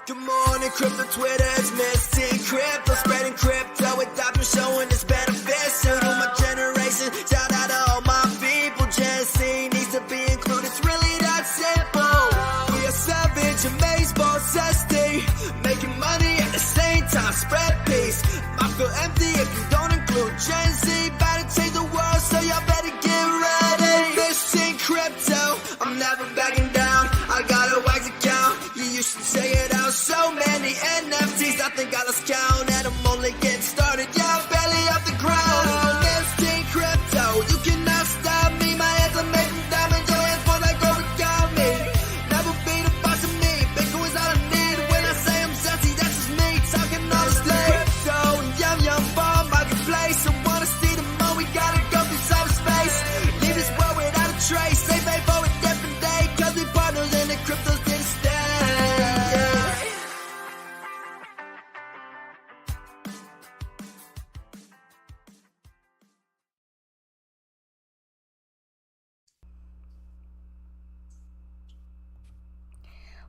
Good morning, crypto Twitter, it's Misty Crypto, spreading crypto with doctors showing its benefits to my generation. Shout out to all my people, Gen Z needs to be included, it's really that simple. We are savage, amazed, boss, SD, making money at the same time, spread peace. I feel empty if you don't include Gen Z, about to change the world, so y'all better get ready. Misty Crypto, I'm never backing down, I got a wax account, you should say it out. So many NFTs, I think I lost count, and I'm only getting started, yeah, I'm barely off the ground. Misty Crypto, you cannot stop me, my hands are making diamonds, your hands fall like origami. Never be the boss of me, Bitcoin's all I need, when I say I'm sassy, that's just me, talking honestly. Crypto, yum bomb, marketplace, I wanna see the more, we gotta go through cyberspace, leave this world without a trace, they pay for a different day, cause we partners in the cryptos didn't stay.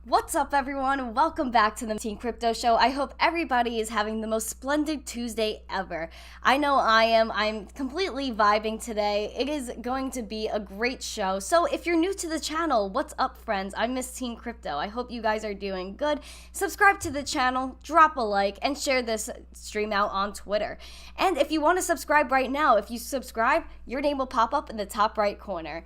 What's up, everyone? Welcome back to the Team Crypto Show. I hope everybody is having the most splendid Tuesday ever. I know I am. I'm completely vibing today. It is going to be a great show. So if you're new to the channel, what's up, friends? I'm Miss Team Crypto. I hope you guys are doing good. Subscribe to the channel, drop a like, and share this stream out on Twitter. And if you want to subscribe right now, if you subscribe, your name will pop up in the top right corner.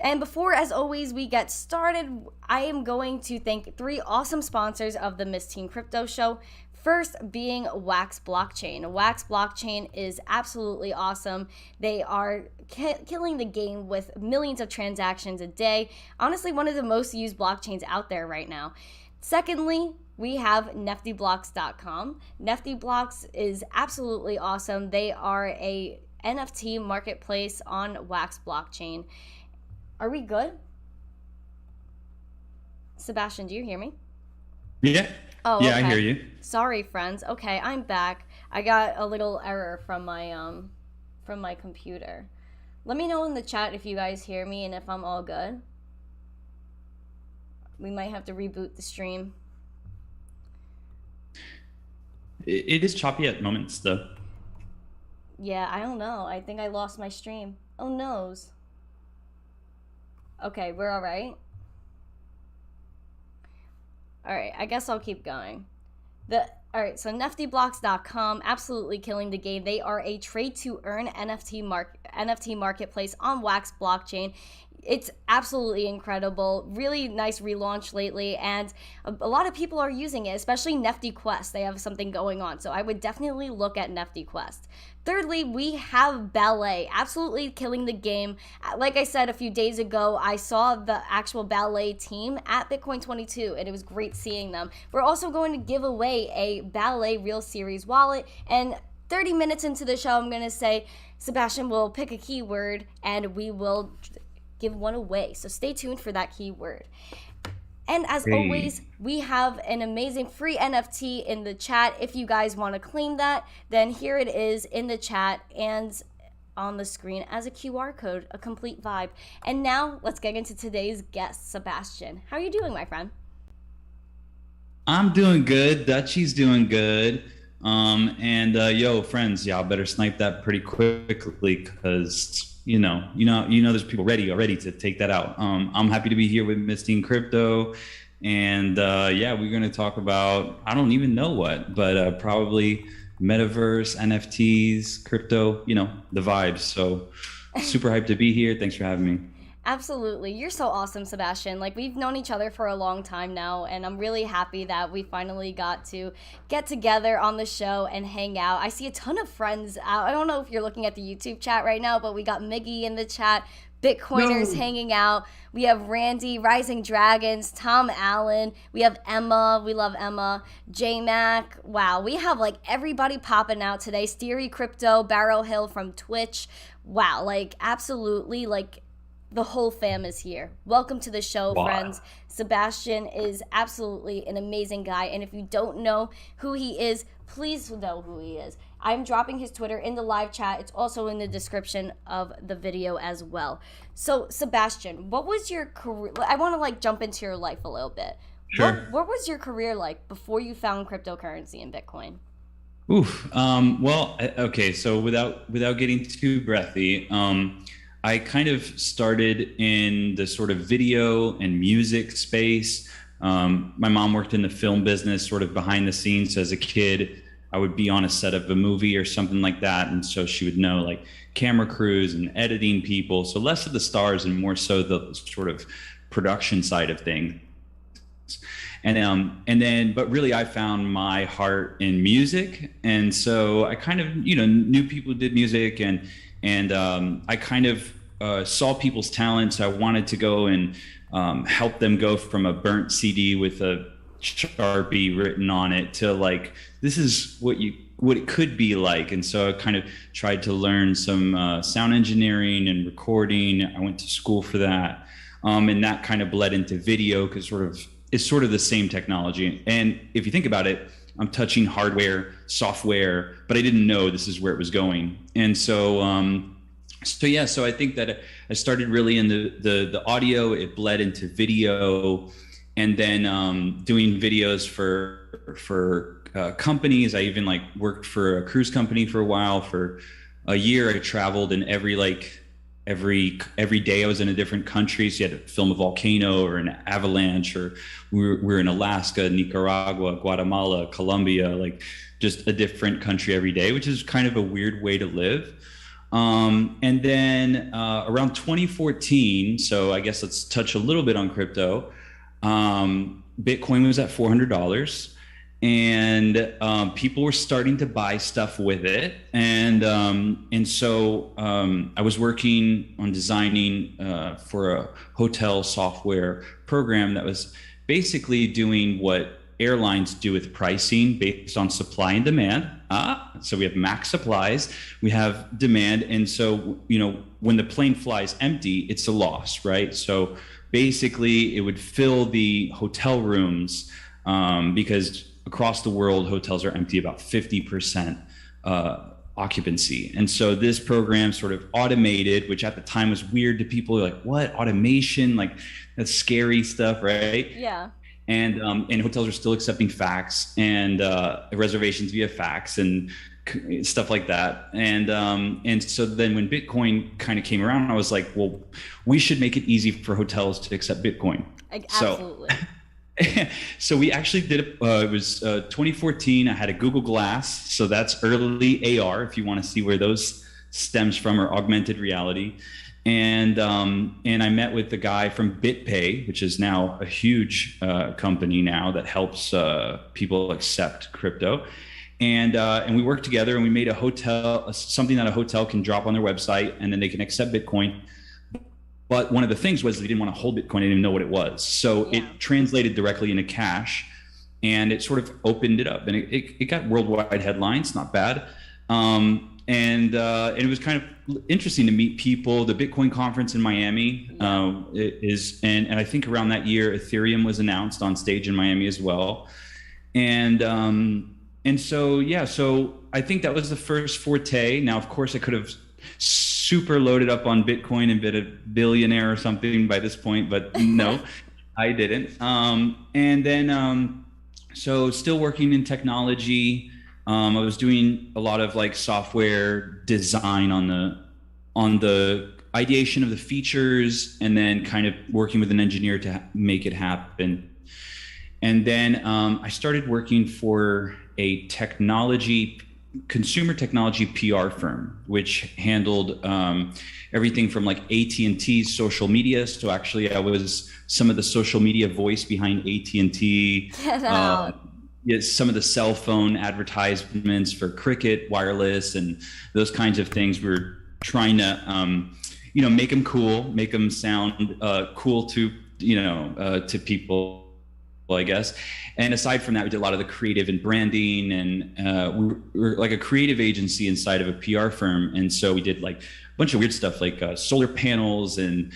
And before, as always, we get started, I am going to thank three awesome sponsors of the Miss Teen Crypto Show. First being Wax Blockchain. Wax Blockchain is absolutely awesome. They are killing the game with millions of transactions a day. Honestly, one of the most used blockchains out there right now. Secondly, we have neftyblocks.com. Neftyblocks is absolutely awesome. They are a NFT marketplace on Wax Blockchain. Are we good? Sebastian, do you hear me? Yeah. Oh, okay. Yeah, I hear you. Sorry, friends. Okay, I'm back. I got a little error from my computer. Let me know in the chat if you guys hear me and if I'm all good. We might have to reboot the stream. It is choppy at moments, though. Yeah, I don't know. I think I lost my stream. Oh, noes. Okay, we're all right. All right, I guess I'll keep going. All right, so neftyblocks.com, absolutely killing the game. They are a trade-to-earn NFT marketplace on Wax Blockchain. It's absolutely incredible. Really nice relaunch lately, and a lot of people are using it, especially Nefty Quest. They have something going on, so I would definitely look at Nefty Quest. Thirdly, we have Ballet, absolutely killing the game. Like I said a few days ago, I saw the actual Ballet team at Bitcoin 22, and it was great seeing them. We're also going to give away a Ballet Real Series wallet, and 30 minutes into the show, I'm going to say Sebastian will pick a keyword, and we will give one away. So stay tuned for that keyword. And as always, we have an amazing free NFT in the chat. If you guys want to claim that, then here it is in the chat and on the screen as a QR code, a complete vibe. And now let's get into today's guest, Sebastian. How are you doing, my friend? I'm doing good. Dutchie's doing good. Yo, friends, y'all better snipe that pretty quickly because you know, there's people already to take that out. I'm happy to be here with Miss Teen Crypto, and yeah, we're gonna talk about I don't even know what, but probably metaverse, NFTs, crypto, the vibes. So super hyped to be here. Thanks for having me. Absolutely. You're so awesome, Sebastian. Like, we've known each other for a long time now, and I'm really happy that we finally got to get together on the show and hang out. I see a ton of friends. I don't know if you're looking at the YouTube chat right now, but we got Miggy in the chat, Bitcoiners hanging out. We have Randy, Rising Dragons, Tom Allen. We have Emma. We love Emma. J-Mac. Wow, we have like everybody popping out today. Steery Crypto, Barrow Hill from Twitch. Wow, like absolutely like the whole fam is here. Welcome to the show, friends. Sebastian is absolutely an amazing guy, and if you don't know who he is, please know who he is. I'm dropping his Twitter in the live chat. It's also in the description of the video as well. So, Sebastian, what was your career? I want to like jump into your life a little bit. Sure. What was your career like before you found cryptocurrency and Bitcoin? Oof. Well, okay. So without getting too breathy, I kind of started in the sort of video and music space. My mom worked in the film business, sort of behind the scenes. So as a kid, I would be on a set of a movie or something like that, and so she would know like camera crews and editing people. So less of the stars and more so the sort of production side of things. And then, but really, I found my heart in music, and so I kind of, knew people who did music, and I kind of saw people's talents. I wanted to go and help them go from a burnt CD with a Sharpie written on it to like, this is what it could be like. And so I kind of tried to learn some sound engineering and recording. I went to school for that, and that kind of bled into video because it's sort of the same technology. And if you think about it, I'm touching hardware, software, but I didn't know this is where it was going. And so, so I think that I started really in the audio, it bled into video, and then doing videos for companies. I even like worked for a cruise company for a while. For a year, I traveled, and every day I was in a different country. So you had to film a volcano or an avalanche, or we were in Alaska, Nicaragua, Guatemala, Colombia, like just a different country every day, which is kind of a weird way to live. And then around 2014, so I guess let's touch a little bit on crypto. Bitcoin was at $400. And people were starting to buy stuff with it, and so I was working on designing for a hotel software program that was basically doing what airlines do with pricing based on supply and demand. So we have max supplies, we have demand, and so when the plane flies empty, it's a loss, right? So basically, it would fill the hotel rooms because across the world, hotels are empty about 50% occupancy. And so this program sort of automated, which at the time was weird to people. Like, what? Automation? Like, that's scary stuff, right? Yeah. And hotels are still accepting fax and reservations via fax and stuff like that. And so then when Bitcoin kind of came around, I was like, well, we should make it easy for hotels to accept Bitcoin. Absolutely. So we actually did it was 2014. I had a Google Glass, so that's early AR if you want to see where those stems from, or augmented reality. And I met with the guy from BitPay, which is now a huge company now that helps people accept crypto. And we worked together, and we made something that a hotel can drop on their website, and then they can accept Bitcoin. But one of the things was they didn't want to hold Bitcoin. They didn't even know what it was. So it translated directly into cash, and it sort of opened it up. And it got worldwide headlines, not bad. And it was kind of interesting to meet people. The Bitcoin conference in Miami and I think around that year, Ethereum was announced on stage in Miami as well. And so I think that was the first forte. Now, of course, I could have super loaded up on Bitcoin and been a billionaire or something by this point, but no, I didn't. And then, so still working in technology. I was doing a lot of like software design on the ideation of the features, and then kind of working with an engineer to make it happen. And then I started working for a consumer technology PR firm, which handled everything from like AT&T's social media. So actually, I was some of the social media voice behind AT&T. Some of the cell phone advertisements for Cricket Wireless and those kinds of things. We were trying to, make them cool, make them sound cool to people, I guess. And aside from that, we did a lot of the creative and branding, and we were like a creative agency inside of a PR firm. And so we did like a bunch of weird stuff, like solar panels and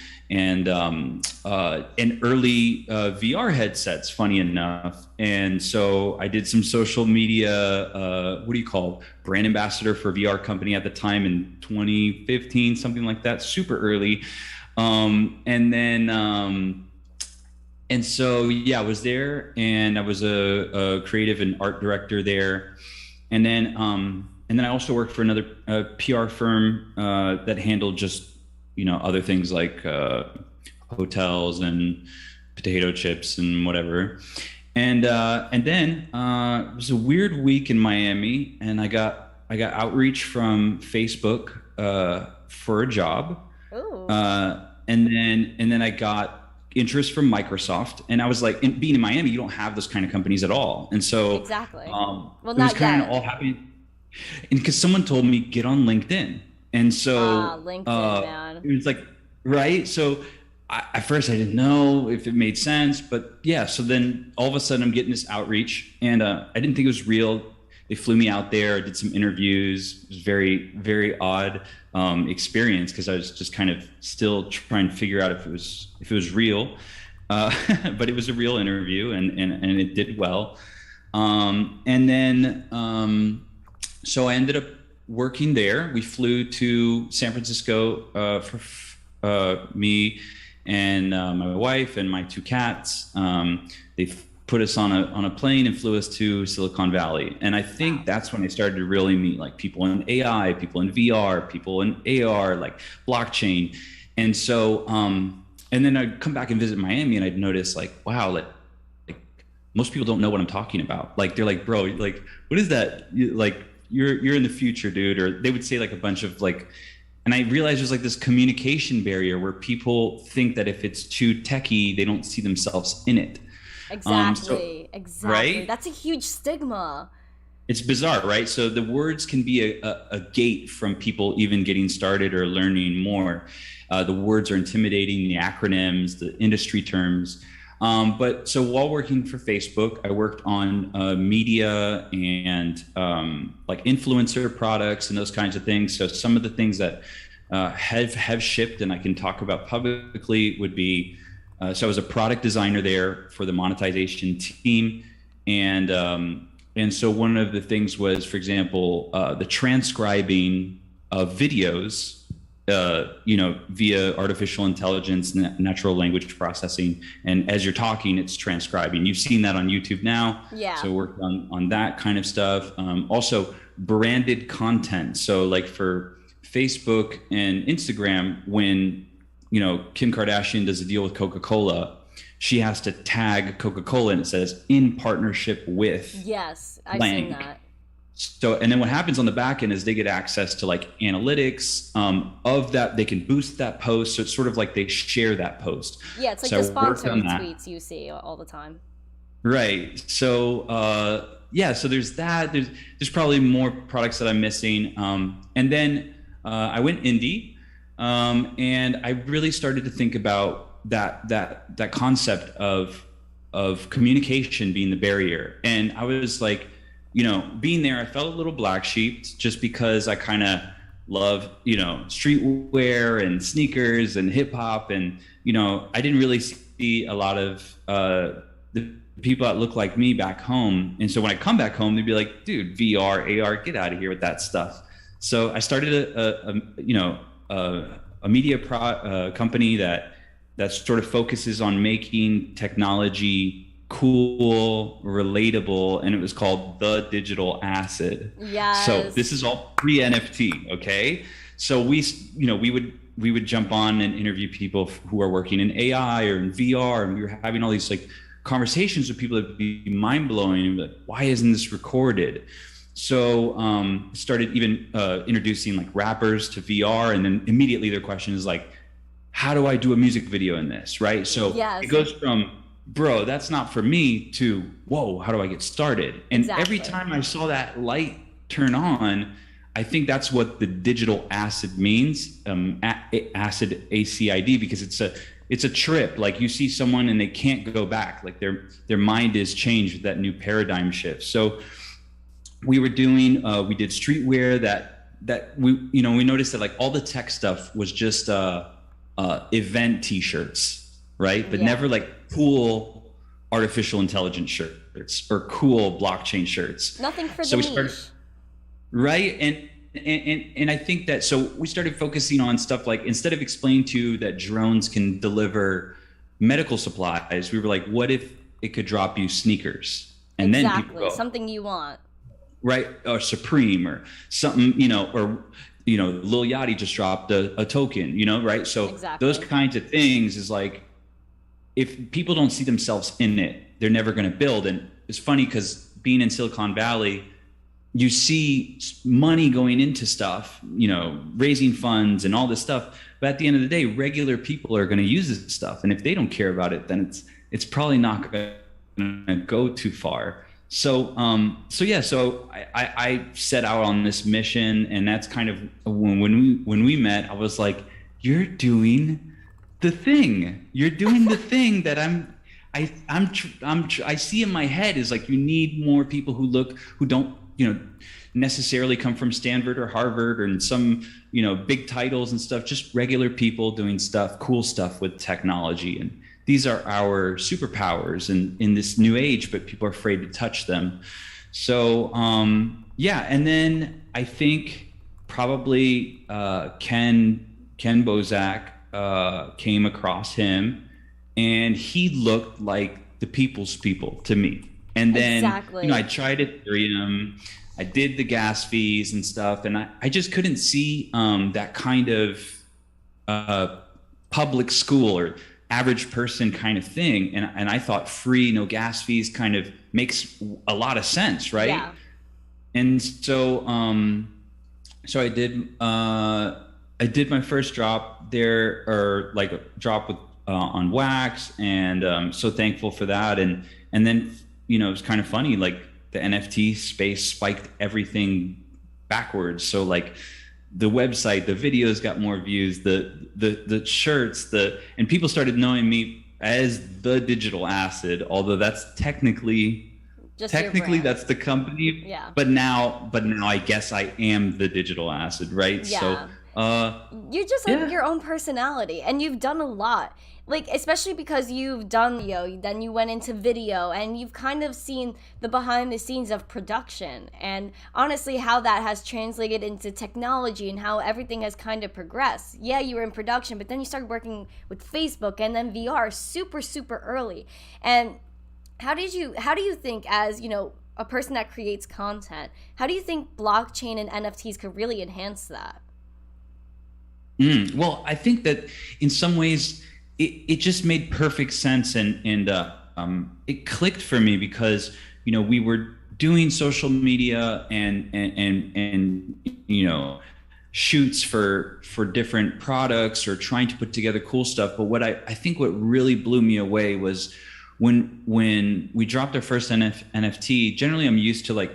early VR headsets, funny enough. And so I did some social media, brand ambassador for a VR company at the time in 2015, something like that, super early. And then And so, yeah, I was there, and I was a creative and art director there. And then I also worked for another PR firm that handled just, other things like hotels and potato chips and whatever. And then it was a weird week in Miami, and I got outreach from Facebook for a job. Ooh. And then I got interest from Microsoft, and I was like, being in Miami, you don't have those kind of companies at all, and so Exactly. Well, it was not kind yet. of all happening. And because someone told me get on LinkedIn, and so LinkedIn, man. it was like, right. So at first I didn't know if it made sense, but yeah. So then all of a sudden I'm getting this outreach, and I didn't think it was real. They flew me out there. I did some interviews. It was very, very odd experience, because I was just kind of still trying to figure out if it was real. But it was a real interview, and it did well. And then so I ended up working there. We flew to San Francisco for me and my wife and my two cats. They put us on a plane and flew us to Silicon Valley. And I think that's when I started to really meet like people in AI, people in VR, people in AR, like blockchain. And so, and then I'd come back and visit Miami, and I'd notice like, wow, like most people don't know what I'm talking about. Like, they're like, bro, like, what is that? Like, you're in the future, dude. Or they would say like a bunch of like, and I realized there's like this communication barrier where people think that if it's too techie, they don't see themselves in it. Exactly. Right? That's a huge stigma. It's bizarre, right? So the words can be a gate from people even getting started or learning more. The words are intimidating, the acronyms, the industry terms. But so while working for Facebook, I worked on media and like influencer products and those kinds of things. So some of the things that have shipped and I can talk about publicly would be, so I was a product designer there for the monetization team. And so one of the things was, for example, the transcribing of videos, via artificial intelligence, natural language processing. And as you're talking, it's transcribing. You've seen that on YouTube now. Yeah. So worked on that kind of stuff. Also branded content. So like for Facebook and Instagram, when, Kim Kardashian does a deal with Coca-Cola, she has to tag Coca-Cola and it says in partnership with. Yes, I've blank. seen that. So, and then what happens on the back end is they get access to like analytics of that. They can boost that post. So it's sort of like they share that post. Yeah, it's like so the sponsored tweets you see all the time. Right. So, so there's that. There's probably more products that I'm missing. And then I went indie, and I really started to think about that concept of communication being the barrier. And I was like, being there, I felt a little black sheep just because I kind of love, streetwear and sneakers and hip hop. And, I didn't really see a lot of the people that look like me back home. And so when I come back home, they'd be like, dude, VR, AR, get out of here with that stuff. So I started a media company that sort of focuses on making technology cool, relatable, and it was called The Digital Acid. Yes. So this is all pre-NFT, okay? So we would jump on and interview people who are working in AI or in VR, and we were having all these like conversations with people that would be mind-blowing and be like, why isn't this recorded? So started even introducing like rappers to VR, and then immediately their question is like, how do I do a music video in this, right? So It goes from, bro, that's not for me, to, whoa, how do I get started? And Every time I saw that light turn on, I think that's what the digital acid means, acid, ACID, because it's a trip. Like you see someone and they can't go back, like their mind is changed with that new paradigm shift. So we were doing, we did streetwear that we noticed that like all the tech stuff was just event t-shirts, right? But never like cool artificial intelligence shirts or cool blockchain shirts. Nothing for so the we started, niche. right? And I think that, so we started focusing on stuff like, instead of explaining to you that drones can deliver medical supplies, we were like, what if it could drop you sneakers? And then people go, something you want. right, or Supreme or something, or Lil Yachty just dropped a token, right? So those kinds of things is like, if people don't see themselves in it, they're never going to build. And it's funny because being in Silicon Valley, you see money going into stuff, raising funds and all this stuff. But at the end of the day, regular people are going to use this stuff. And if they don't care about it, then it's probably not going to go too far. So I set out on this mission, and that's kind of when we met, I was like, you're doing the thing. You're doing the thing that I see in my head is like, you need more people who don't, necessarily come from Stanford or Harvard or in some, big titles and stuff, just regular people doing cool stuff with technology. And these are our superpowers in this new age, but people are afraid to touch them. So, and then I think probably Ken Bozak came across him, and he looked like the people's people to me. And then, I tried Ethereum, I did the gas fees and stuff, and I just couldn't see that kind of public school or average person kind of thing. And I thought free, no gas fees kind of makes a lot of sense, right? Yeah. And so, I did my first drop there, or like a drop with on Wax, and so thankful for that. And then, it was kind of funny, like the NFT space spiked everything backwards. So like the website, the videos got more views, the shirts, and people started knowing me as the Digital Acid, although that's technically that's the company. Yeah. But now I guess I am the Digital Acid, right? Yeah. So you just have your own personality, and you've done a lot. Like, especially because you've done then you went into video, and you've kind of seen the behind the scenes of production, and honestly how that has translated into technology and how everything has kind of progressed. Yeah, you were in production, but then you started working with Facebook and then VR super, super early. And how do you think, as, a person that creates content, how do you think blockchain and NFTs could really enhance that? Well, I think that in some ways it just made perfect sense, and it clicked for me because we were doing social media and shoots for different products or trying to put together cool stuff. But what I think what really blew me away was when we dropped our first NFT. Generally, I'm used to like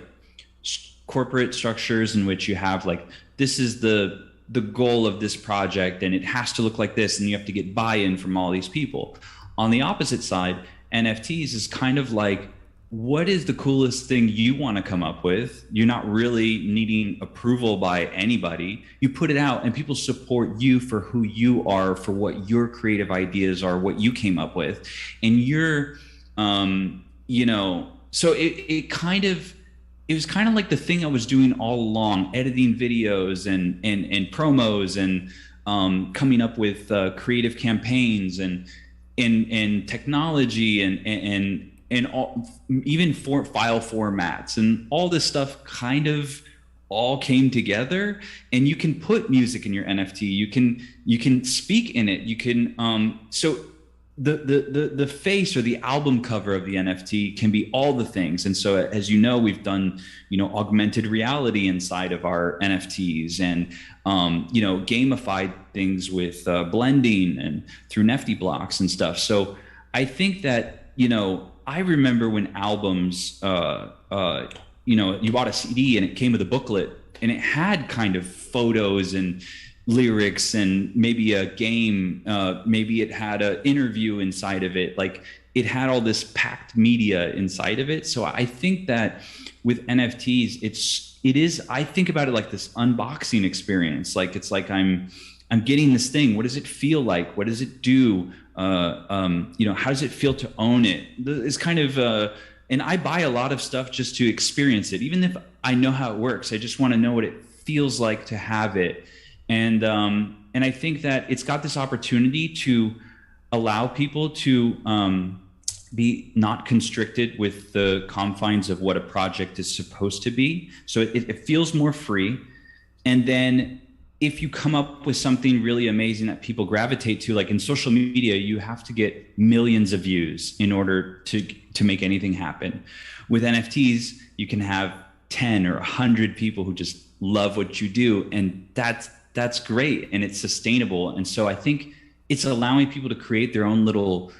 corporate structures in which you have like, this is the goal of this project, and it has to look like this, and you have to get buy-in from all these people. On the opposite side, NFTs is kind of like, what is the coolest thing you want to come up with? You're not really needing approval by anybody. You put it out and people support you for who you are, for what your creative ideas are, what you came up with. And you're, so it was kind of like the thing I was doing all along, editing videos and promos and coming up with creative campaigns and technology and all, even file formats, and all this stuff kind of all came together. And you can put music in your NFT. You can speak in it. You can so the face or the album cover of the NFT can be all the things. And so, as we've done, augmented reality inside of our NFTs, and, gamified things with blending and through Nifty blocks and stuff. So I think that, I remember when albums, you bought a CD and it came with a booklet, and it had kind of photos and lyrics and maybe a game, maybe it had an interview inside of it. Like, it had all this packed media inside of it. So I think that with NFTs, I think about it like this unboxing experience. Like, it's like I'm getting this thing. What does it feel like? What does it do? How does it feel to own it? It's kind of, and I buy a lot of stuff just to experience it. Even if I know how it works, I just want to know what it feels like to have it. And I think that it's got this opportunity to allow people to be not constricted with the confines of what a project is supposed to be. So it feels more free. And then if you come up with something really amazing that people gravitate to, like in social media, you have to get millions of views in order to make anything happen. With NFTs, you can have 10 or 100 people who just love what you do. And that's great. And it's sustainable. And so I think it's allowing people to create their own little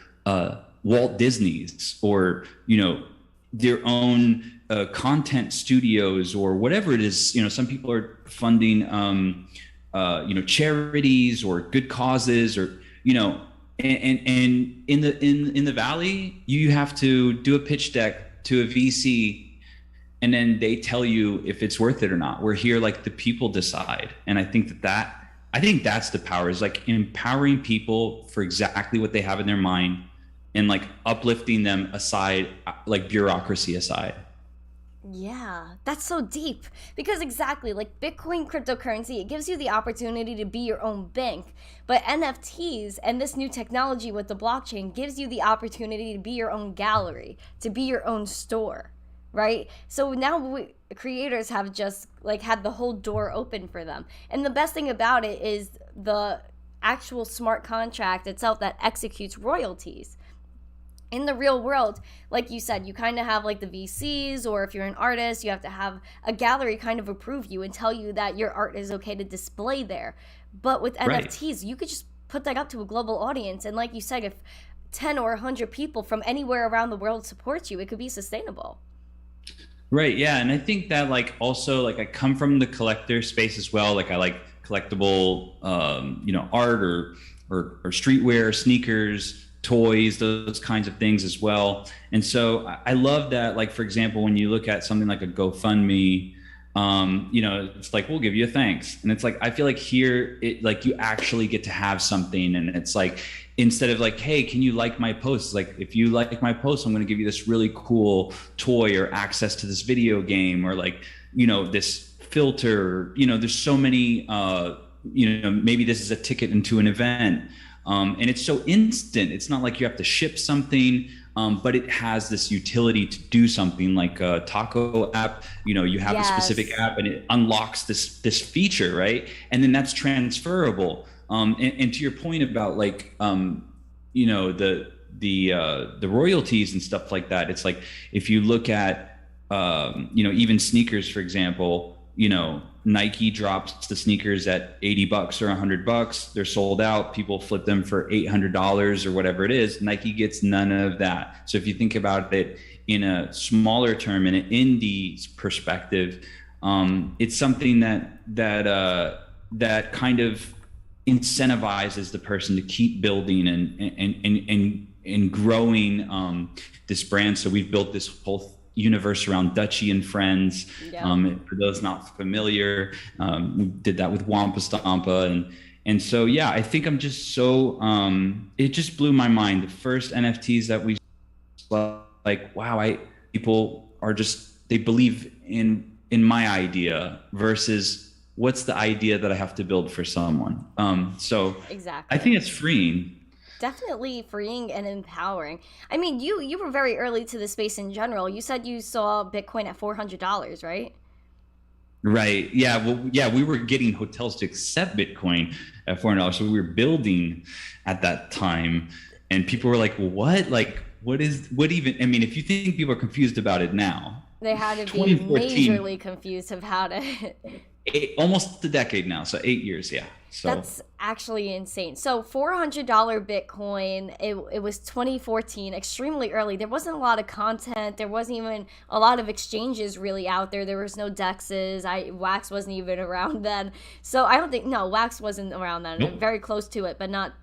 Walt Disney's, or, their own content studios, or whatever it is. Some people are funding, charities or good causes, or, and in the Valley, you have to do a pitch deck to a VC, and then they tell you if it's worth it or not. We're here, like, the people decide. And I think that's the power, is like empowering people for exactly what they have in their mind, and like uplifting them aside, like bureaucracy aside. Yeah, that's so deep. Because exactly, like Bitcoin cryptocurrency, it gives you the opportunity to be your own bank. But NFTs and this new technology with the blockchain gives you the opportunity to be your own gallery, to be your own store, right? So now creators have just like had the whole door open for them. And the best thing about it is the actual smart contract itself that executes royalties. In the real world, like you said, you kind of have like the VCs, or if you're an artist, you have to have a gallery kind of approve you and tell you that your art is okay to display there. But with NFTs, you could just put that up to a global audience. And like you said, if 10 or 100 people from anywhere around the world support you, it could be sustainable. Right. Yeah. And I think that like also like I come from the collector space as well. Like I like collectible, art or streetwear, sneakers, toys, those kinds of things as well. And so I love that, like, for example, when you look at something like a GoFundMe, it's like, we'll give you a thanks. And it's like, I feel like here, it like you actually get to have something. And it's like, instead of like, hey, can you like my post? It's like, if you like my post, I'm going to give you this really cool toy or access to this video game, or like, this filter, there's so many, maybe this is a ticket into an event. And it's so instant. It's not like you have to ship something, but it has this utility to do something, like a taco app. You have a specific app, and it unlocks this feature, right? And then that's transferable. And to your point about like, the royalties and stuff like that. It's like, if you look at, even sneakers, for example, Nike drops the sneakers at $80 or $100. They're sold out. People flip them for $800 or whatever it is. Nike gets none of that. So if you think about it in a smaller term, in an indie perspective, it's something that kind of incentivizes the person to keep building and growing this brand. So we've built this whole universe around Dutchie and Friends. For those not familiar, we did that with Wampa Stompa, and so I think I'm just so it just blew my mind. The first NFTs that we like, wow, people are just, they believe in my idea versus what's the idea that I have to build for someone. So exactly, I think it's freeing. Definitely freeing and empowering. I mean, you were very early to the space in general. You said you saw Bitcoin at $400, right? Right. Yeah. Well, yeah, we were getting hotels to accept Bitcoin at $400. So we were building at that time, and people were like, what? Like, what even? I mean, if you think people are confused about it now, they had to be majorly confused about it. Almost a decade now. So 8 years. Yeah. So that's actually insane. So $400 Bitcoin, it was 2014, extremely early. There wasn't a lot of content. There wasn't even a lot of exchanges really out there. There was no dexes. Wax wasn't even around then. So I don't think, no, Wax wasn't around then. Nope. Very close to it, but not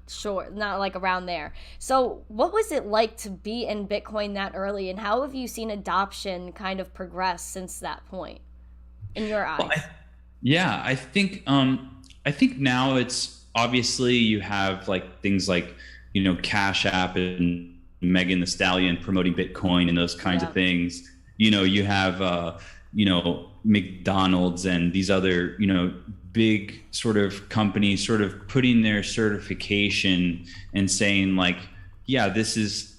like around there. So what was it like to be in Bitcoin that early, and how have you seen adoption kind of progress since that point in your eyes? Well, I think now it's obviously you have like things like, Cash App and Megan Thee Stallion promoting Bitcoin and those kinds of things. You have, McDonald's and these other, big sort of companies sort of putting their certification and saying like, yeah, this is,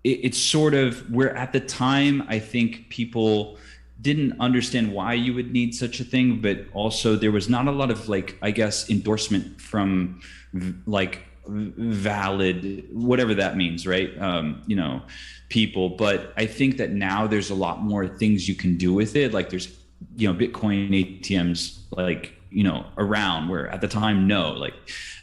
it's sort of where at the time, I think people didn't understand why you would need such a thing, but also there was not a lot of like, I guess, endorsement from like valid, whatever that means, right? People. But I think that now there's a lot more things you can do with it. Like there's, Bitcoin ATMs, like, around, where at the time, no, like,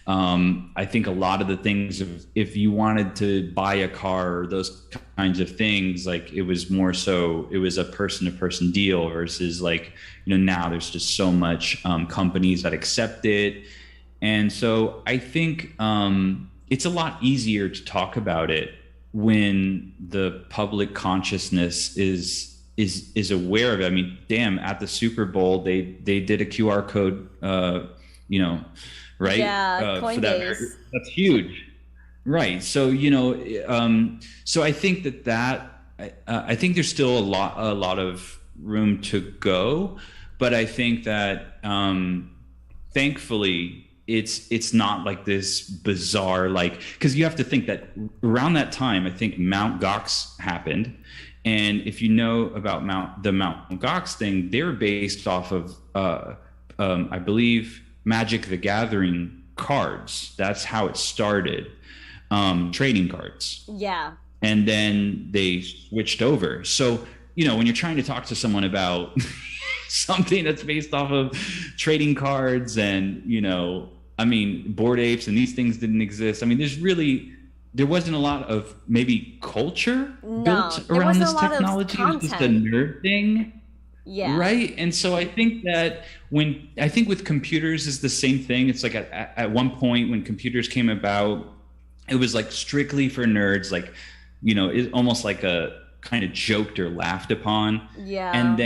I think a lot of the things, if you wanted to buy a car or those kinds of things, like it was more so, it was a person to person deal versus like, now there's just so much companies that accept it. And so I think it's a lot easier to talk about it when the public consciousness is aware of it. I mean, damn, at the Super Bowl, they did a QR code, right? Yeah, for that. That's huge. Right. So, so I think I think there's still a lot of room to go, but I think that, thankfully, it's not like this bizarre, like, because you have to think that around that time, I think Mount Gox happened. And if you know about the Mount Gox thing, they were based off of, I believe, Magic the Gathering cards. That's how it started, trading cards. Yeah. And then they switched over. So, when you're trying to talk to someone about something that's based off of trading cards and, Bored Apes and these things didn't exist. I mean, there wasn't a lot of maybe culture built around this technology. It was just a nerd thing. Yeah. Right. And so I think that with computers is the same thing. It's like at one point when computers came about, it was like strictly for nerds, like, it's almost like a kind of joked or laughed upon. Yeah. And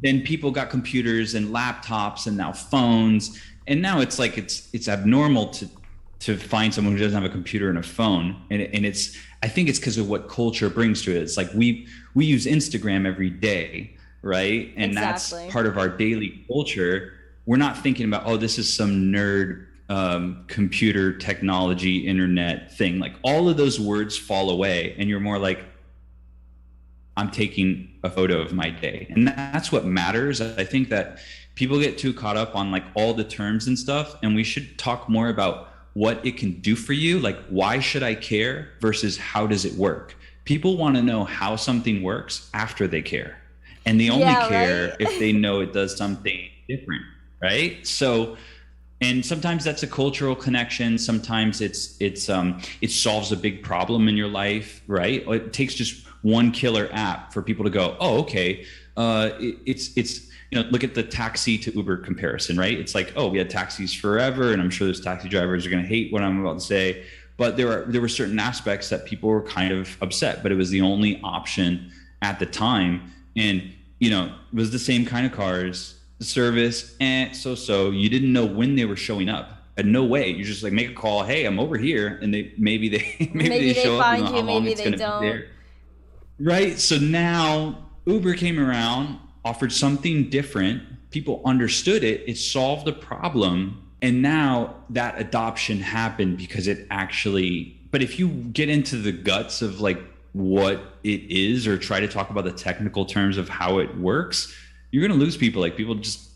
then people got computers and laptops and now phones. And now it's like, it's abnormal to find someone who doesn't have a computer and a phone. And I think it's because of what culture brings to it. It's like we use Instagram every day, right? And exactly. That's part of our daily culture. We're not thinking about, oh, this is some nerd computer technology, internet thing. Like all of those words fall away and you're more like, I'm taking a photo of my day. And that's what matters. I think that people get too caught up on like all the terms and stuff. And we should talk more about what it can do for you. Like, why should I care versus how does it work? People want to know how something works after they care. And they only care if they know it does something different. Right. So, and sometimes that's a cultural connection. Sometimes it solves a big problem in your life. Right. It takes just one killer app for people to go, oh, okay. It's look at the taxi to Uber comparison, right? It's like, oh, we had taxis forever, and I'm sure those taxi drivers are going to hate what I'm about to say. But there were certain aspects that people were kind of upset, but it was the only option at the time. And, it was the same kind of cars, the service, and so you didn't know when they were showing up. And no way. You just like make a call, hey, I'm over here, and maybe they show up, how long it's going to be there. Right. So now Uber came around, offered something different. People understood it. It solved the problem. And now that adoption happened because it actually, but if you get into the guts of like what it is or try to talk about the technical terms of how it works, you're going to lose people. Like people just,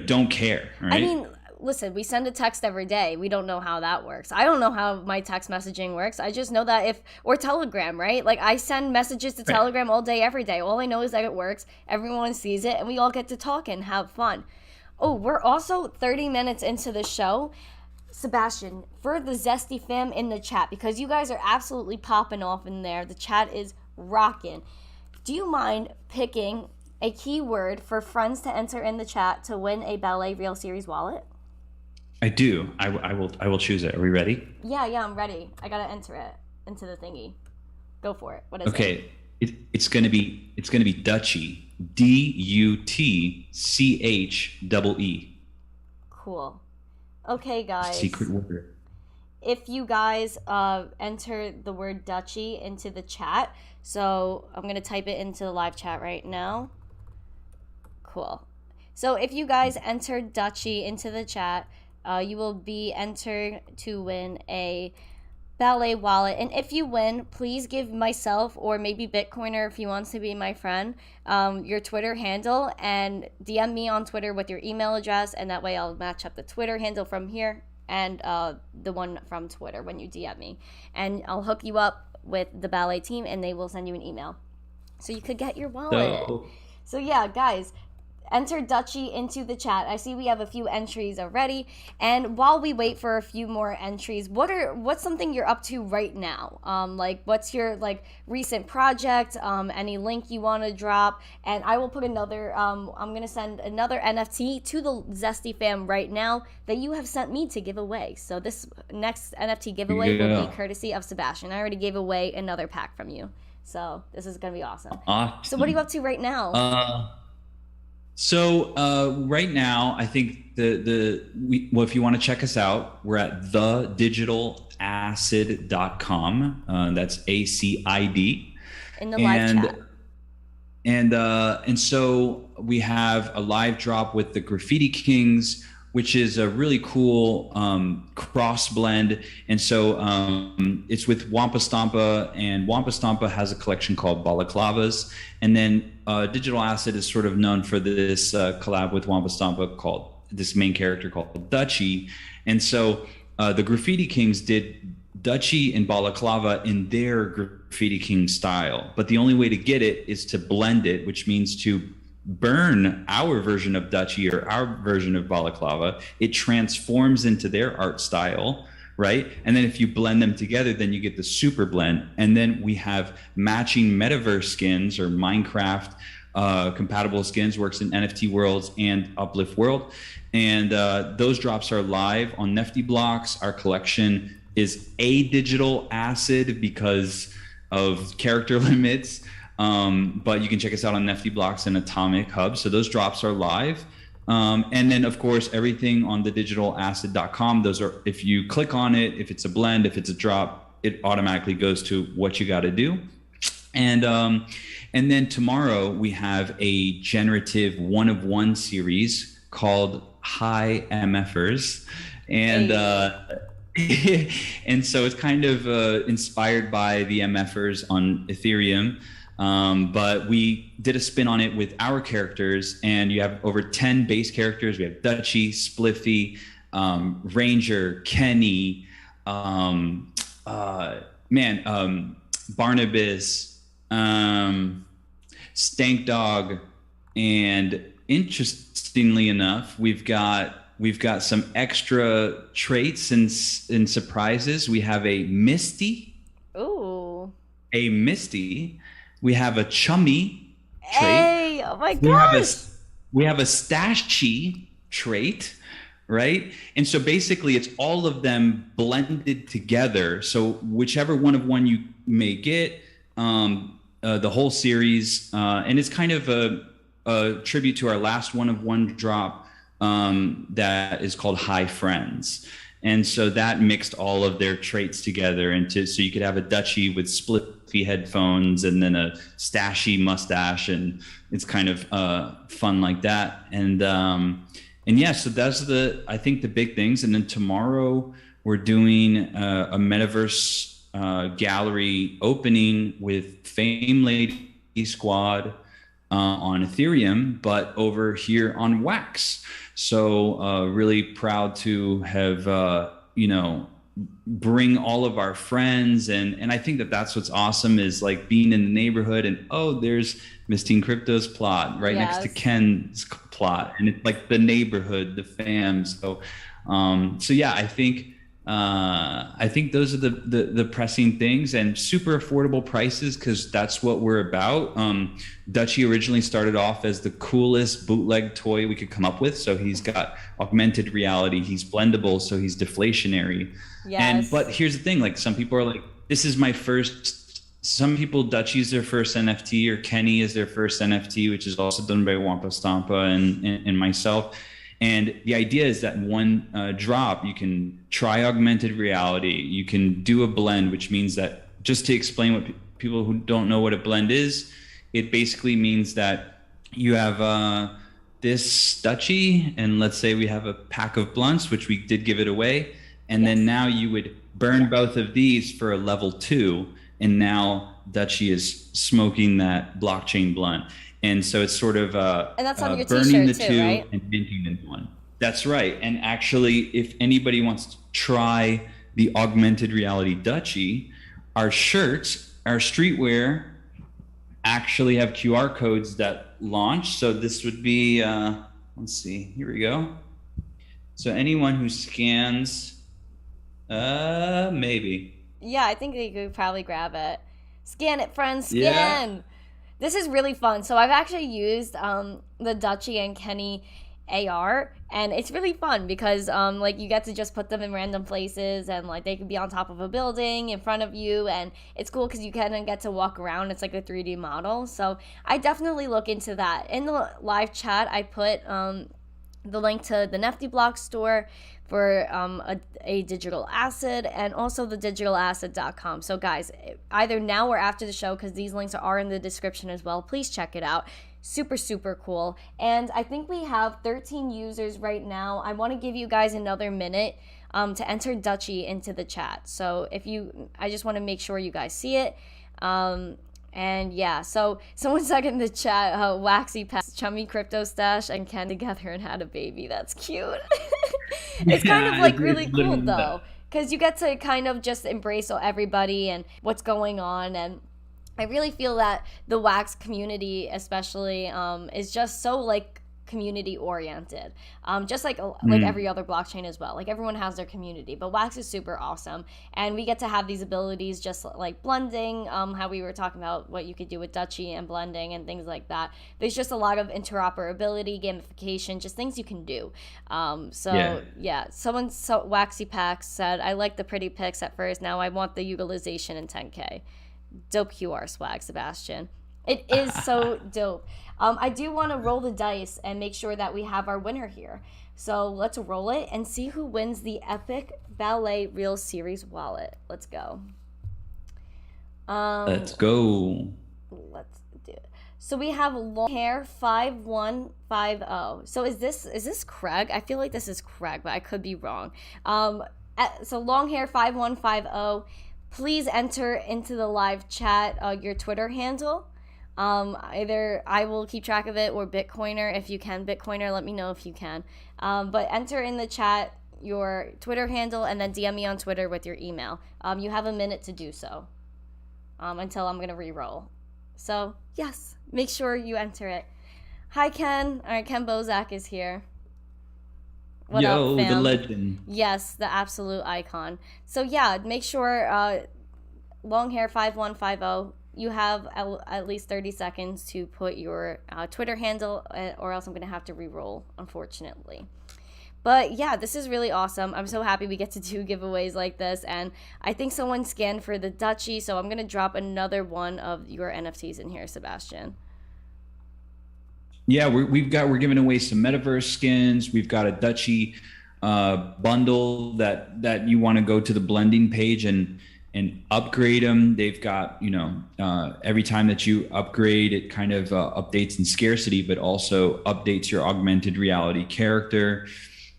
don't care. Right. I mean, listen, we send a text every day. We don't know how that works. I don't know how my text messaging works. I just know that or Telegram, right? Like I send messages to Telegram all day, every day. All I know is that it works. Everyone sees it and we all get to talk and have fun. Oh, we're also 30 minutes into the show. Sebastian, for the Zesty fam in the chat, because you guys are absolutely popping off in there. The chat is rocking. Do you mind picking a keyword for friends to enter in the chat to win a Ballet Real Series wallet? I do. I will choose it. Are we ready? Yeah, I'm ready. I gotta enter it into the thingy. Go for it. What is it? Okay. It's gonna be Dutchie. DUTCHEE. Cool. Okay, guys. Secret word. If you guys enter the word Dutchie into the chat, so I'm gonna type it into the live chat right now. Cool. So if you guys enter Dutchy into the chat, you will be entered to win a ballet wallet. And if you win, please give myself or maybe Bitcoiner, if he wants to be my friend, your Twitter handle, and DM me on Twitter with your email address, and that way I'll match up the Twitter handle from here and the one from Twitter when you DM me, and I'll hook you up with the ballet team and they will send you an email so you could get your wallet. So yeah, guys, enter Dutchy into the chat. I see we have a few entries already, and while we wait for a few more entries, what's something you're up to right now? Like, what's your recent project? Any link you want to drop? And I will put another. I'm gonna send another NFT to the Zesty fam right now that you have sent me to give away. So this next NFT giveaway will be courtesy of Sebastian. I already gave away another pack from you, so this is gonna be awesome. So what are you up to right now? So right now, I think well, if you want to check us out, we're at thedigitalacid.com. That's ACID. In the live chat. And so we have a live drop with the Graffiti Kings, which is a really cool cross blend. And so it's with Wampa Stampa, and Wampa Stampa has a collection called Balaclavas. And then Digital Acid is sort of known for this collab with Wampa Stampa called this main character called Dutchy. And so the Graffiti Kings did Dutchy and Balaclava in their Graffiti King style. But the only way to get it is to blend it, which means to burn our version of Dutchy or our version of Balaclava. It transforms into their art style, right? And then if you blend them together, then you get the super blend. And then we have matching metaverse skins or Minecraft compatible skins, works in NFT worlds and Uplift world. And those drops are live on Nifty Blocks. Our collection is a digital acid because of character limits. But you can check us out on Nifty Blocks and Atomic Hub. So those drops are live. And then of course, everything on thedigitalacid.com. Those are, if you click on it, if it's a blend, if it's a drop, it automatically goes to what you got to do. And then tomorrow we have a generative 1-of-1 series called Hi MFers. And, and so it's kind of inspired by the MFers on Ethereum. But we did a spin on it with our characters, and you have over 10 base characters. We have Dutchy, Spliffy, Ranger, Kenny, Barnabas, Stank Dog, and interestingly enough, we've got some extra traits and surprises. We have a Misty. Ooh. A Misty. We have a Chummy trait. Hey, oh my gosh. We have a Stashy trait, right? And so basically it's all of them blended together. So whichever one of one you may get, the whole series, and it's kind of a tribute to our last 1-of-1 drop that is called Hi Friends. And so that mixed all of their traits together so you could have a Dutchy with spliffy headphones and then a stashy mustache, and it's kind of fun like that. And yeah, so that's I think the big things. And then tomorrow we're doing a metaverse gallery opening with Fame Lady Squad on Ethereum, but over here on Wax. So really proud to have, bring all of our friends. And I think that's what's awesome is like being in the neighborhood and, there's Miss Teen Crypto's plot right next to Ken's plot. And it's like the neighborhood, the fam. So yeah, I think those are the pressing things, and super affordable prices, because that's what we're about. Dutchy originally started off as the coolest bootleg toy we could come up with. So he's got augmented reality, he's blendable, so he's deflationary. Yes. But here's the thing, like some people are like, this is my first, some people Dutchy's their first NFT, or Kenny is their first NFT, which is also done by Wampa Stampa and myself. And the idea is that one drop, you can try augmented reality, you can do a blend, which means that, just to explain what people who don't know what a blend is, it basically means that you have this duchy, and let's say we have a pack of blunts, which we did give it away, and then now you would burn both of these for a level 2, and now Dutchy is smoking that blockchain blunt. And so it's sort of and that's on your burning the t-shirt two too, right? and minting into one. That's right. And actually, if anybody wants to try the augmented reality Dutchy, our shirts, our streetwear, actually have QR codes that launch. So this would be, let's see, here we go. So anyone who scans, maybe. Yeah, I think they could probably grab it. Scan it, friends, scan! Yeah. This is really fun. So I've actually used the Dutchy and Kenny AR, and it's really fun because like you get to just put them in random places, and like they could be on top of a building in front of you, and it's cool because you kind of get to walk around. It's like a 3D model. So I definitely look into that. In the live chat, I put the link to the Nifty Block store for a digital asset, and also the digitalasset.com. So guys, either now or after the show, because these links are in the description as well, please check it out. Super, super cool. And I think we have 13 users right now. I want to give you guys another minute to enter Dutchy into the chat. So I just want to make sure you guys see it. And yeah, so someone said in the chat, Waxy passed Chummy Crypto Stash and Ken together and had a baby. That's cute. It's kind of like really cool though, because you get to kind of just embrace everybody and what's going on. And I really feel that the Wax community especially is just so like community oriented, just like every other blockchain as well. Like everyone has their community, but Wax is super awesome, and we get to have these abilities just like blending, how we were talking about what you could do with Dutchy and blending and things like that. There's just a lot of interoperability, gamification, just things you can do. Someone Waxy Pax said, I like the pretty pics at first, now I want the utilization in 10K. Dope QR swag, Sebastian. It is so dope. I do want to roll the dice and make sure that we have our winner here. So let's roll it and see who wins the Epic Ballet Real Series wallet. Let's go. Let's go. Let's do it. So we have long hair 5150. So is this Craig? I feel like this is Craig, but I could be wrong. So long hair 5150. Please enter into the live chat your Twitter handle. Either I will keep track of it, or Bitcoiner, if you can. Bitcoiner, let me know if you can. But enter in the chat your Twitter handle, and then DM me on Twitter with your email. You have a minute to do so until I'm going to re-roll. So, yes, make sure you enter it. Hi, Ken. All right, Ken Bozak is here. What Yo, up, fam? the legend. Yes, the absolute icon. So, yeah, make sure long hair 5150. You have at least 30 seconds to put your Twitter handle, or else I'm going to have to re-roll, unfortunately. But yeah, this is really awesome. I'm so happy we get to do giveaways like this. And I think someone scanned for the Dutchy, so I'm going to drop another one of your NFTs in here, Sebastian. Yeah, we're giving away some metaverse skins. We've got a Dutchy bundle that you want to go to the blending page and upgrade them. They've got, every time that you upgrade, it kind of updates in scarcity, but also updates your augmented reality character.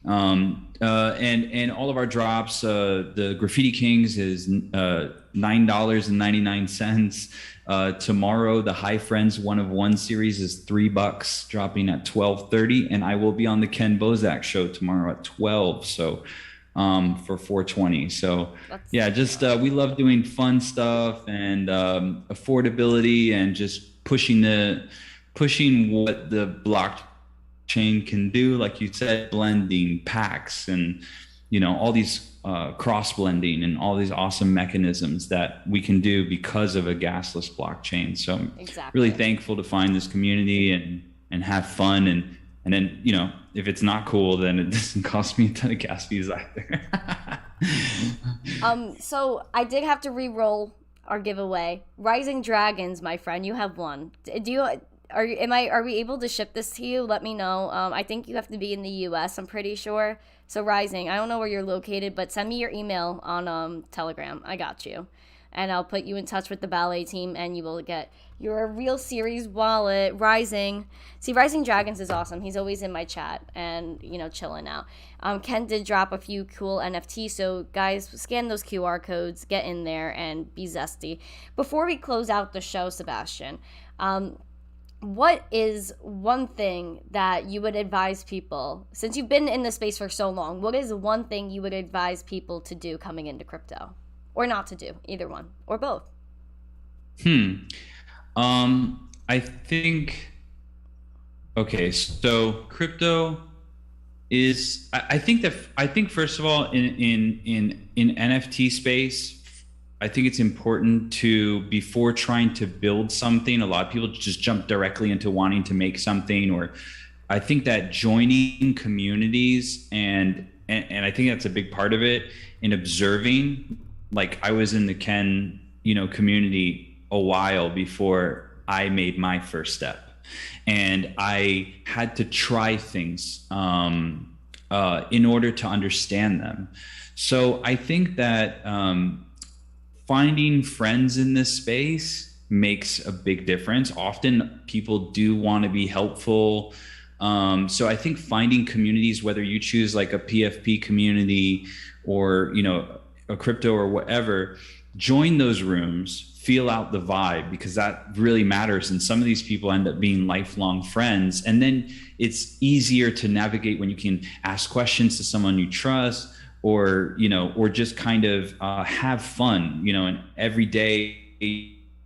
And all of our drops, the Graffiti Kings is $9.99. Tomorrow, the High Friends 1 of 1 series is $3, dropping at 12:30. And I will be on the Ken Bozak show tomorrow at 12. So for 420. So yeah, just we love doing fun stuff and affordability, and just pushing what the blockchain can do, like you said, blending packs and all these cross blending and all these awesome mechanisms that we can do because of a gasless blockchain. So I'm really thankful to find this community and have fun, and then if it's not cool, then it doesn't cost me a ton of gas fees either. So I did have to re-roll our giveaway. Rising Dragons, my friend, you have won. Are we able to ship this to you? Let me know. I think you have to be in the US, I'm pretty sure. So Rising, I don't know where you're located, but send me your email on Telegram. I got you. and I'll put you in touch with the ballet team, and you will get your Real Series wallet. Rising. See, Rising Dragons is awesome. He's always in my chat and, chilling out. Ken did drop a few cool NFTs, so guys, scan those QR codes, get in there, and be zesty. Before we close out the show, Sebastian, what is one thing that you would advise people, since you've been in the space for so long, what is one thing you would advise people to do coming into crypto? Or not to do, either one, or both? I think, okay, so crypto is, I think first of all, in NFT space, I think it's important to, before trying to build something, a lot of people just jump directly into wanting to make something, or I think that joining communities and I think that's a big part of it, in observing. Like, I was in the Ken, community a while before I made my first step, and I had to try things in order to understand them. So I think that finding friends in this space makes a big difference. Often people do want to be helpful. So I think finding communities, whether you choose like a PFP community or, a crypto or whatever, join those rooms, feel out the vibe, because that really matters. And some of these people end up being lifelong friends. And then it's easier to navigate when you can ask questions to someone you trust, or just kind of have fun, and every day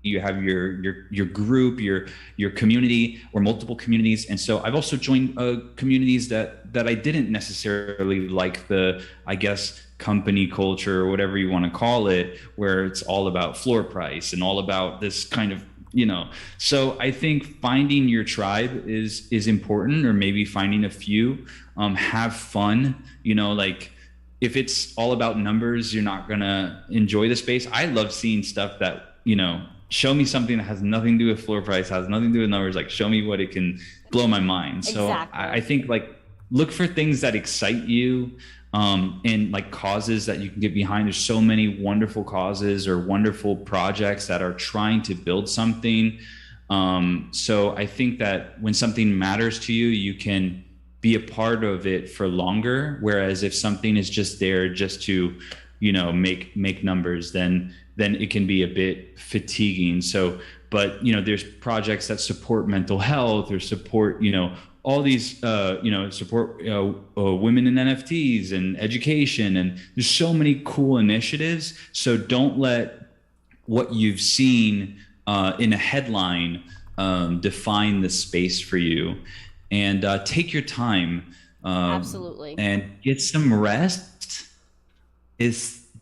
you have your group, your community, or multiple communities. And so I've also joined communities that I didn't necessarily like, the, I guess, company culture, or whatever you want to call it, where it's all about floor price and all about this kind of, so I think finding your tribe is important, or maybe finding a few. Have fun, like, if it's all about numbers, you're not gonna enjoy the space. I love seeing stuff that, show me something that has nothing to do with floor price, has nothing to do with numbers, like show me what it can blow my mind. So exactly. I think, like, look for things that excite you, and like causes that you can get behind. There's so many wonderful causes or wonderful projects that are trying to build something. So I think that when something matters to you, you can be a part of it for longer. Whereas if something is just there just to, make numbers, then it can be a bit fatiguing. So, but, there's projects that support mental health, or support, all these, support women in NFTs and education. And there's so many cool initiatives. So don't let what you've seen in a headline define the space for you. And take your time. Absolutely. And get some rest.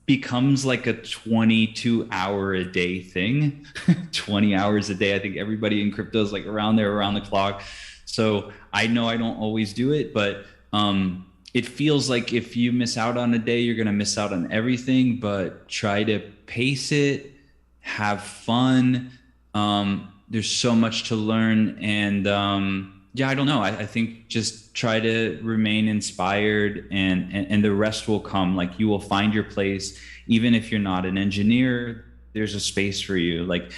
Becomes like a 22-hour a day thing. 20 hours a day. I think everybody in crypto is like around the clock. So I know I don't always do it, but it feels like if you miss out on a day, you're going to miss out on everything. But try to pace it, have fun. There's so much to learn. And I don't know. I think just try to remain inspired, and the rest will come. Like, you will find your place. Even if you're not an engineer, there's a space for you. Like,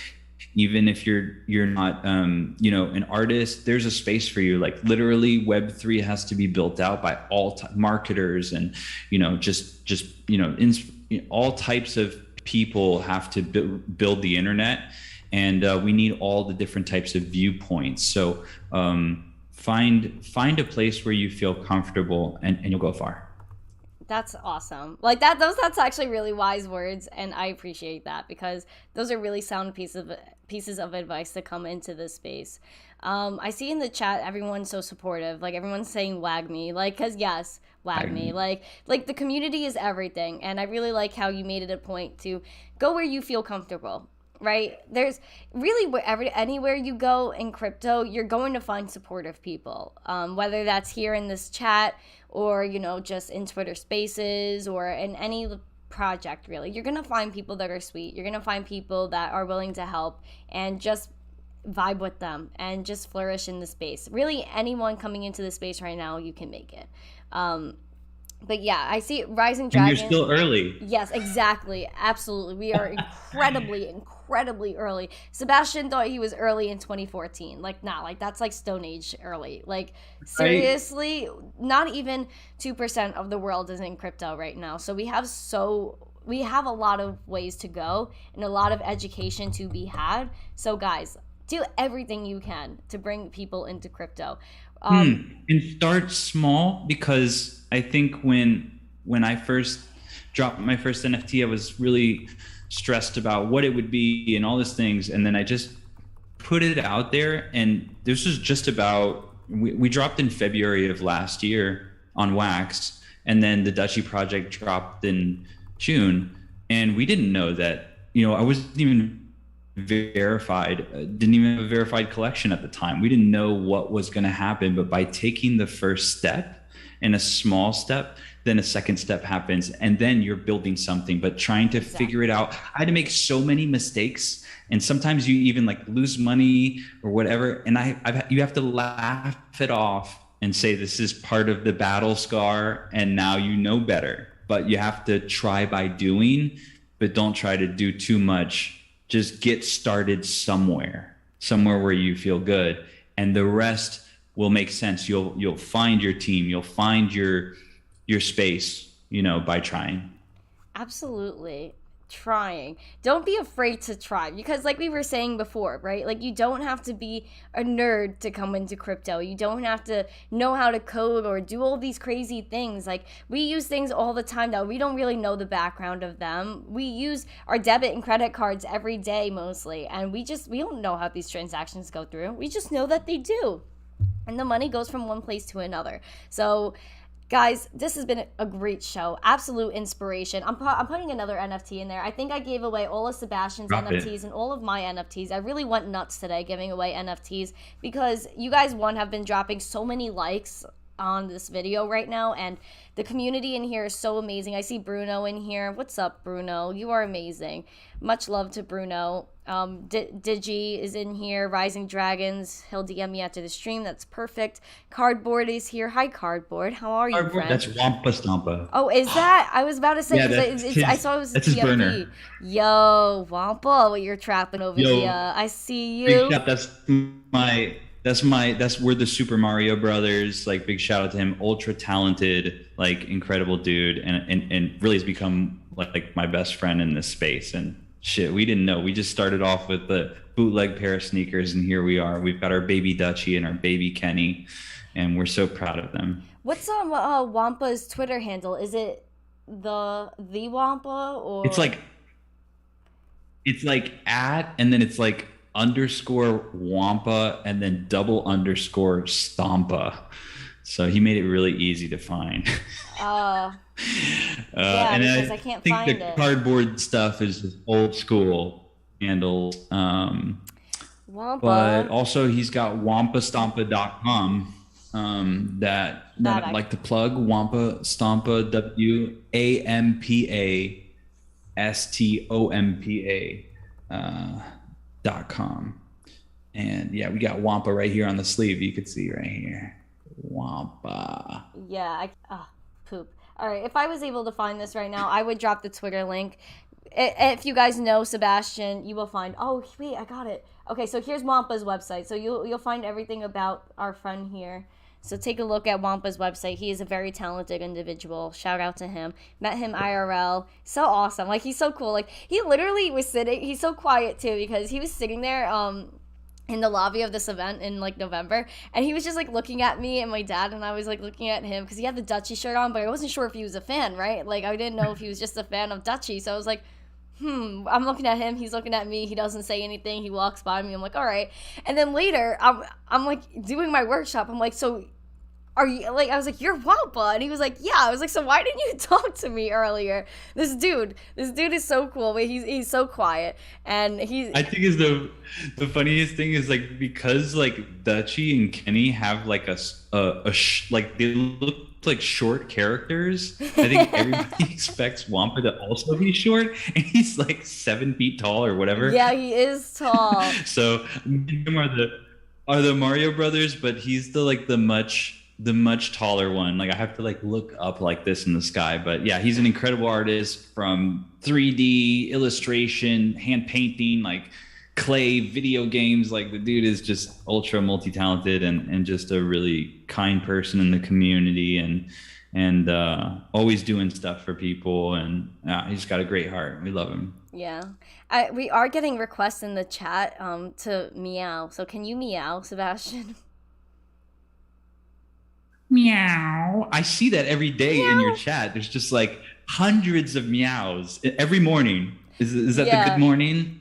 even if you're not, an artist, there's a space for you. Like, literally Web3 has to be built out by all marketers, and, all types of people have to build the internet. And we need all the different types of viewpoints. So find a place where you feel comfortable, and you'll go far. That's awesome. Like that's actually really wise words, and I appreciate that, because those are really sound pieces of advice to come into this space. I see in the chat everyone's so supportive. Like, everyone's saying "wag me," like, cause yes, wag me. Like the community is everything, and I really like how you made it a point to go where you feel comfortable. Right? There's really anywhere you go in crypto, you're going to find supportive people, whether that's here in this chat, or, just in Twitter Spaces, or in any project, really. You're going to find people that are sweet. You're going to find people that are willing to help, and just vibe with them and just flourish in the space. Really, anyone coming into the space right now, you can make it. But yeah, I see Rising And Dragon. you're still early. Yes, exactly. Absolutely. We are incredibly early. Sebastian thought he was early in 2014. Like, nah, like that's like Stone Age early. Like, seriously, not even 2% of the world is in crypto right now. So we have a lot of ways to go and a lot of education to be had. So guys, do everything you can to bring people into crypto. And start small, because I think when I first dropped my first NFT, I was really stressed about what it would be and all these things, and then I just put it out there. And this was just about, we dropped in February of last year on Wax, and then the Dutchy project dropped in June, and we didn't know that, I wasn't even verified, didn't even have a verified collection at the time. We didn't know what was going to happen, but by taking the first step and a small step, then a second step happens, and then you're building something. But trying to figure it out, I had to make so many mistakes, and sometimes you even like lose money or whatever, and you have to laugh it off and say this is part of the battle scar, and now you know better. But you have to try by doing, but don't try to do too much. Just get started somewhere where you feel good, and the rest will make sense. You'll find your team, you'll find your space, by trying. Absolutely. Trying. Don't be afraid to try, because like we were saying before, right? Like, you don't have to be a nerd to come into crypto. You don't have to know how to code or do all these crazy things. Like, we use things all the time that we don't really know the background of them. We use our debit and credit cards every day mostly, and we don't know how these transactions go through. We just know that they do. And the money goes from one place to another. So guys, this has been a great show. Absolute inspiration. I'm putting another NFT in there. I think I gave away all of Sebastian's NFTs and all of my NFTs. I really went nuts today giving away NFTs because you guys, have been dropping so many likes on this video right now, and the community in here is so amazing. I see Bruno in here. What's up, Bruno? You are amazing. Much love to Bruno. Digi is in here. Rising Dragons, he'll DM me after the stream. That's perfect. Cardboard is here. Hi, Cardboard. How are you, friend? That's Wampa Stampa. Oh, is that? I was about to say, I saw it was a TFB. Yo, Wampa, what you're trapping over here. I see you. Big shout, we're the Super Mario Brothers. Like, big shout out to him. Ultra talented, like incredible dude, and really has become like my best friend in this space. And shit, we didn't know. We just started off with the bootleg pair of sneakers, and here we are. We've got our baby Dutchy and our baby Kenny, and we're so proud of them. What's Wampa's Twitter handle? Is it the Wampa, or it's like at, and then it's like _Wampa and then _Stampa. So he made it really easy to find. Yeah, and because I can't find it. The cardboard stuff is just old school handles. Wampa. But also he's got wampastampa.com that I'd like to plug. Wampa Stampa, WAMPASTOMPA.com. And yeah, we got Wampa right here on the sleeve. You could see right here. Wampa. Yeah, poop. All right, if I was able to find this right now, I would drop the Twitter link. If you guys know Sebastian, you will find. Oh wait, I got it. Okay, so here's Wampa's website. So you'll find everything about our friend here. So take a look at Wampa's website. He is a very talented individual. Shout out to him. Met him IRL. So awesome. Like, he's so cool. Like, he literally was sitting. He's so quiet too, because he was sitting there in the lobby of this event in like November, and he was just like looking at me and my dad, and I was like looking at him because he had the Dutchy shirt on, but I wasn't sure if he was a fan, right? Like, I didn't know if he was just a fan of Dutchy. So I was like, I'm looking at him, he's looking at me, he doesn't say anything, he walks by me, I'm like, all right. And then later I'm like doing my workshop, I'm like, so are you, like, I was like, you're Wampa? And he was like, yeah. I was like, so why didn't you talk to me earlier? This dude is so cool, but he's so quiet, and I think is the funniest thing is, like, because like Dutchy and Kenny have like like they look like short characters. I think everybody expects Wampa to also be short, and he's like 7 feet tall or whatever. Yeah, he is tall. So him are the Mario Brothers, but he's the much the much taller one. Like I have to like look up like this in the sky. But yeah, he's an incredible artist, from 3D illustration, hand painting, like clay, video games. Like the dude is just ultra multi-talented, and just a really kind person in the community, and always doing stuff for people. And he's got a great heart. We love him. Yeah. We are getting requests in the chat to meow. So can you meow, Sebastian? Meow. I see that every day in your chat. There's just like hundreds of meows every morning. Is that the good morning?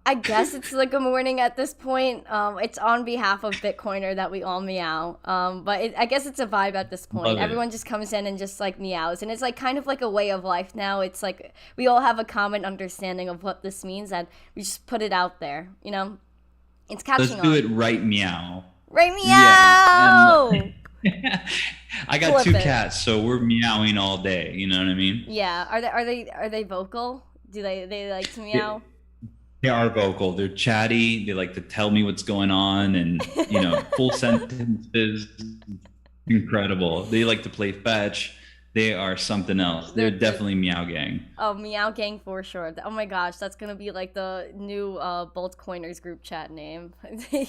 I guess it's like a morning at this point. It's on behalf of Bitcoiner that we all meow. But I guess it's a vibe at this point. Everyone just comes in and just like meows, and it's like kind of like a way of life now. It's like we all have a common understanding of what this means, and we just put it out there. You know, it's catching on. Let's do it right meow. Right meow. Yeah, I got two cats, so we're meowing all day. You know what I mean? Yeah. Are they vocal? Do they like to meow? They are vocal. They're chatty. They like to tell me what's going on, and full sentences. Incredible. They like to play fetch. They are something else. They're definitely Meow Gang. Oh, Meow Gang for sure. Oh my gosh, that's gonna be like the new Bolt Coiners group chat name.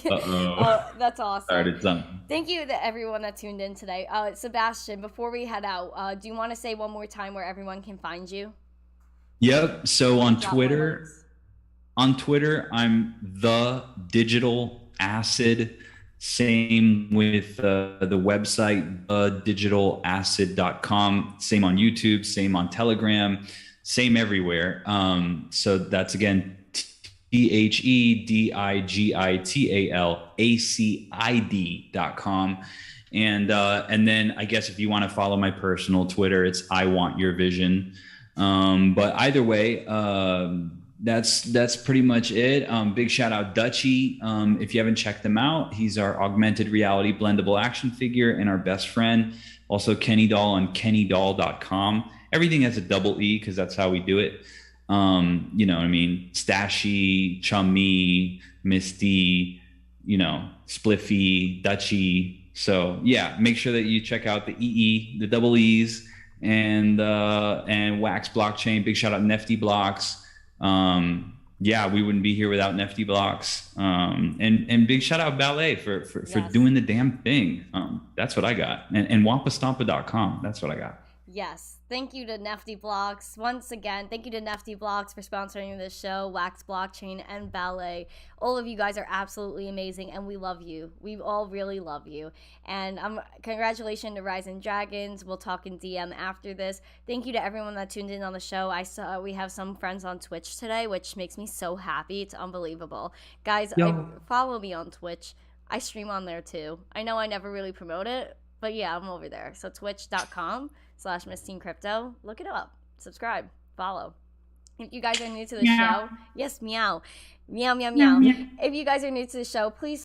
Oh, that's awesome. Started something. Thank you to everyone that tuned in today. Sebastian, before we head out, do you want to say one more time where everyone can find you? Yep. So on Twitter, I'm the Digital Acid. Same with the website, digitalacid.com. Same on YouTube, same on Telegram, same everywhere. So that's again, TheDigitalAcid.com. And then I guess if you want to follow my personal Twitter, it's I Want Your Vision. But either way, that's pretty much it. Big shout out Dutchy. If you haven't checked them out, he's our augmented reality blendable action figure and our best friend. Also Kenny Doll on kennydoll.com. Everything has a double E because that's how we do it. You know what I mean? Stashy, Chummy, Misty, Spliffy, Dutchy. So yeah, make sure that you check out the the double E's, and Wax Blockchain. Big shout out Nefty Blocks. Yeah, we wouldn't be here without Nefty Blocks. And big shout out Ballet for doing the damn thing. That's what I got. And wampastompa.com. That's what I got. Yes. Thank you to Nefty Blocks. Once again, thank you to Nefty Blocks for sponsoring this show, Wax Blockchain, and Ballet. All of you guys are absolutely amazing, and we love you. We all really love you. And congratulations to Rising Dragons. We'll talk in DM after this. Thank you to everyone that tuned in on the show. I saw we have some friends on Twitch today, which makes me so happy. It's unbelievable. Guys, follow me on Twitch. I stream on there too. I know I never really promote it, but yeah, I'm over there. So twitch.com/MissTeamCrypto. Look it up. Subscribe. Follow. If you guys are new to the show, yes, meow. Meow, meow, meow. If you guys are new to the show, please